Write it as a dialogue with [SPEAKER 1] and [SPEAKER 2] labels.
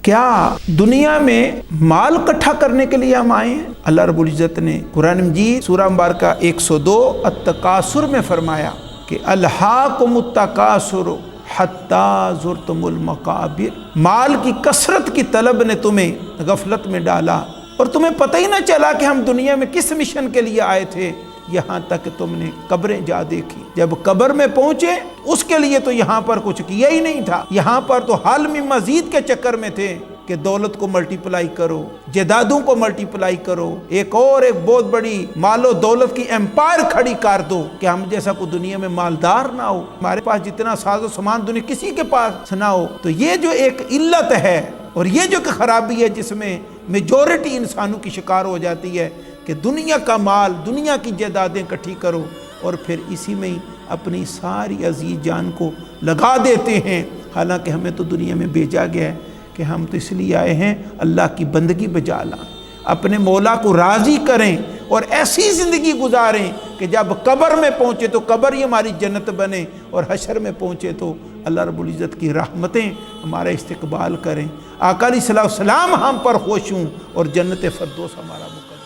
[SPEAKER 1] کیا دنیا میں مال اکٹھا کرنے کے لیے ہم آئے ہیں؟ اللہ رب العزت نے قرآن مجید سورہ مبارکہ 102 التکاثر میں فرمایا کہ الہاکم التکاثر حتی زرتم المقابر، مال کی کثرت کی طلب نے تمہیں غفلت میں ڈالا اور تمہیں پتہ ہی نہ چلا کہ ہم دنیا میں کس مشن کے لیے آئے تھے، یہاں تک کہ تم نے قبریں جا دیکھی۔ جب قبر میں پہنچے اس کے لیے تو یہاں پر کچھ کیا ہی نہیں تھا، یہاں پر تو حال میں مزید کے چکر میں تھے کہ دولت کو ملٹیپلائی کرو، جائیدادوں کو ملٹیپلائی کرو، ایک بہت بڑی مال و دولت کی ایمپائر کھڑی کر دو کہ ہم جیسا کوئی دنیا میں مالدار نہ ہو، ہمارے پاس جتنا ساز و سامان دنیا کسی کے پاس نہ ہو۔ تو یہ جو ایک علت ہے اور یہ جو کہ خرابی ہے جس میں میجورٹی انسانوں کی شکار ہو جاتی ہے کہ دنیا کا مال، دنیا کی جائیدادیں اکٹھی کرو اور پھر اسی میں ہی اپنی ساری عزیز جان کو لگا دیتے ہیں، حالانکہ ہمیں تو دنیا میں بھیجا گیا ہے کہ ہم تو اس لیے آئے ہیں اللہ کی بندگی بجا لائیں، اپنے مولا کو راضی کریں اور ایسی زندگی گزاریں کہ جب قبر میں پہنچے تو قبر ہی ہماری جنت بنے اور حشر میں پہنچے تو اللہ رب العزت کی رحمتیں ہمارا استقبال کریں، آقا علیہ السلام ہم پر خوش ہوں اور جنت فردوس ہمارا مقدر